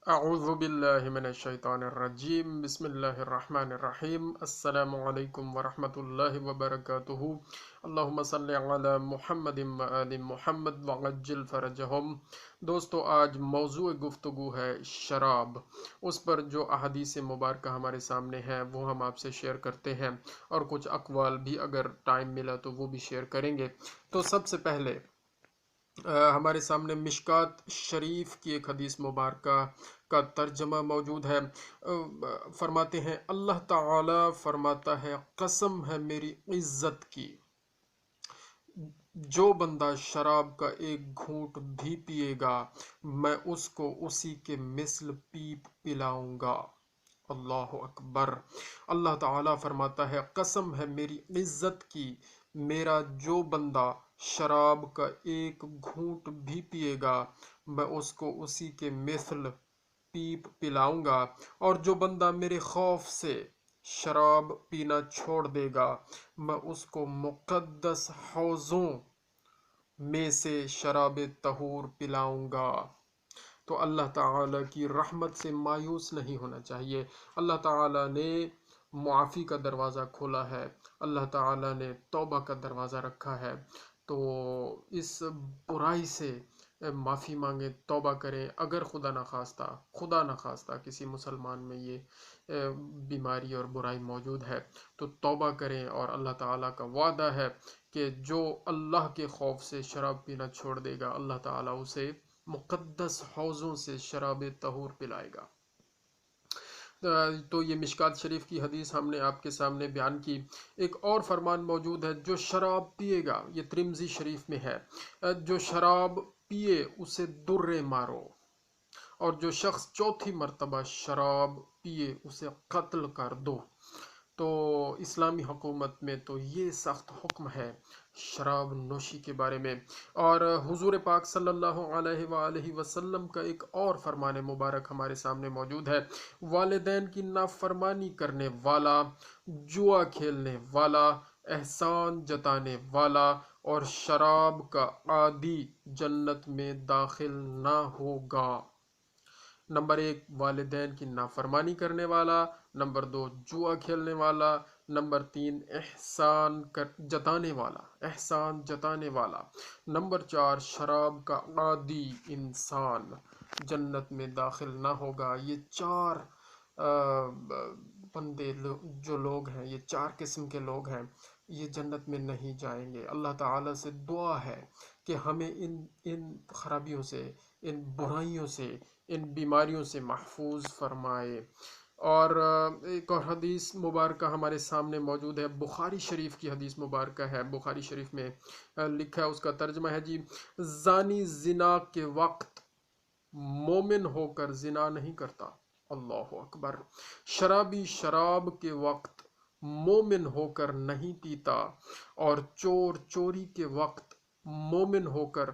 اعوذ باللہ من الشیطان الرجیم بسم اللہ الرحمن الرحیم السلام علیکم ورحمۃ اللہ وبرکاتہ اللہم صلی علی محمد وآل محمد وعجل فرجہم۔ دوستو، آج موضوع گفتگو ہے شراب۔ اس پر جو احادیث مبارکہ ہمارے سامنے ہیں وہ ہم آپ سے شیئر کرتے ہیں، اور کچھ اقوال بھی اگر ٹائم ملا تو وہ بھی شیئر کریں گے۔ تو سب سے پہلے ہمارے سامنے مشکات شریف کی ایک حدیث مبارکہ کا ترجمہ موجود ہے۔ فرماتے ہیں، اللہ تعالی فرماتا ہے، قسم ہے میری عزت کی، جو بندہ شراب کا ایک گھونٹ بھی پیے گا میں اس کو اسی کے مثل پیپ پلاؤں گا۔ اللہ اکبر۔ اللہ تعالیٰ فرماتا ہے، قسم ہے میری عزت کی، میرا جو بندہ شراب کا ایک گھونٹ بھی پیے گا میں اس کو اسی کے مثل پیپ پلاؤں گا، اور جو بندہ میرے خوف سے شراب پینا چھوڑ دے گا میں اس کو مقدس حوضوں میں سے شراب طہور پلاؤں گا۔ تو اللہ تعالیٰ کی رحمت سے مایوس نہیں ہونا چاہیے۔ اللہ تعالیٰ نے معافی کا دروازہ کھولا ہے، اللہ تعالیٰ نے توبہ کا دروازہ رکھا ہے، تو اس برائی سے معافی مانگیں، توبہ کریں۔ اگر خدا نخواستہ کسی مسلمان میں یہ بیماری اور برائی موجود ہے تو توبہ کریں، اور اللہ تعالیٰ کا وعدہ ہے کہ جو اللہ کے خوف سے شراب پینا چھوڑ دے گا اللہ تعالیٰ اسے مقدس حوضوں سے شراب طہور پلائے گا۔ تو یہ مشکات شریف کی حدیث ہم نے آپ کے سامنے بیان کی۔ ایک اور فرمان موجود ہے، جو شراب پیے گا، یہ ترمذی شریف میں ہے، جو شراب پیے اسے درے مارو، اور جو شخص چوتھی مرتبہ شراب پیے اسے قتل کر دو۔ تو اسلامی حکومت میں تو یہ سخت حکم ہے شراب نوشی کے بارے میں۔ اور حضور پاک صلی اللہ علیہ وآلہ وسلم کا ایک اور فرمان مبارک ہمارے سامنے موجود ہے، والدین کی نافرمانی کرنے والا، جوا کھیلنے والا، احسان جتانے والا اور شراب کا عادی جنت میں داخل نہ ہوگا۔ نمبر 1 والدین کی نافرمانی کرنے والا، نمبر 2 جوا کھیلنے والا، نمبر 3 احسان جتانے والا، نمبر 4 شراب کا عادی انسان جنت میں داخل نہ ہوگا۔ یہ 4 بندے جو لوگ ہیں، یہ 4 قسم کے لوگ ہیں، یہ جنت میں نہیں جائیں گے۔ اللہ تعالیٰ سے دعا ہے کہ ہمیں ان خرابیوں سے، ان برائیوں سے، ان بیماریوں سے محفوظ فرمائے۔ اور ایک اور حدیث مبارکہ ہمارے سامنے موجود ہے، بخاری شریف کی حدیث مبارکہ ہے۔ بخاری شریف میں لکھا ہے، اس کا ترجمہ ہے، جی، زانی زنا کے وقت مومن ہو کر زنا نہیں کرتا۔ اللہ اکبر۔ شرابی شراب کے وقت مومن ہو کر نہیں پیتا، اور چور چوری کے وقت مومن ہو کر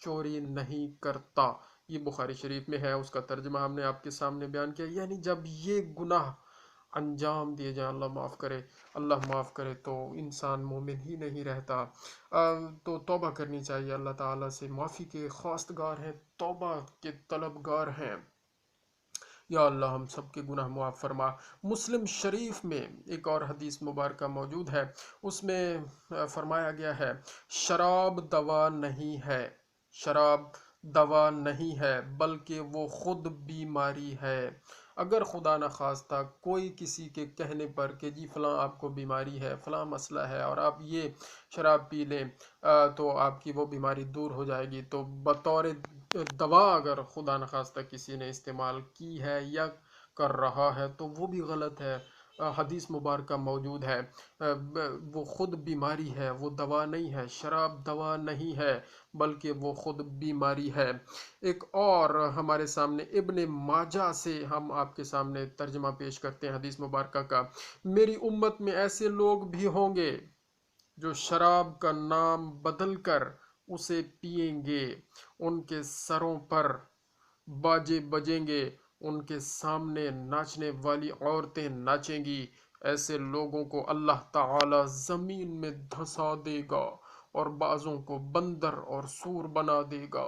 چوری نہیں کرتا۔ یہ بخاری شریف میں ہے، اس کا ترجمہ ہم نے آپ کے سامنے بیان کیا۔ یعنی جب یہ گناہ انجام دیے جائیں، اللہ معاف کرے تو انسان مومن ہی نہیں رہتا۔ تو توبہ کرنی چاہیے، اللہ تعالیٰ سے معافی کے خواستگار ہیں، توبہ کے طلبگار ہیں۔ یا اللہ ہم سب کے گناہ معاف فرما۔ مسلم شریف میں ایک اور حدیث مبارکہ موجود ہے، اس میں فرمایا گیا ہے، شراب دوا نہیں ہے، شراب دوا نہیں ہے بلکہ وہ خود بیماری ہے۔ اگر خدا نخواستہ کوئی کسی کے کہنے پر کہ جی فلاں آپ کو بیماری ہے، فلاں مسئلہ ہے، اور آپ یہ شراب پی لیں تو آپ کی وہ بیماری دور ہو جائے گی، تو بطور دوا اگر خدا نخواستہ کسی نے استعمال کی ہے یا کر رہا ہے تو وہ بھی غلط ہے۔ حدیث مبارکہ موجود ہے، وہ خود بیماری ہے، وہ دوا نہیں ہے۔ شراب دوا نہیں ہے بلکہ وہ خود بیماری ہے۔ ایک اور ہمارے سامنے ابن ماجہ سے ہم آپ کے سامنے ترجمہ پیش کرتے ہیں حدیث مبارکہ کا، میری امت میں ایسے لوگ بھی ہوں گے جو شراب کا نام بدل کر اسے پئیں گے، ان کے سروں پر باجے بجیں گے، ان کے سامنے ناچنے والی عورتیں ناچیں گی۔ ایسے لوگوں کو اللہ تعالی زمین میں دھسا دے گا اور بعضوں کو بندر اور سور بنا دے گا۔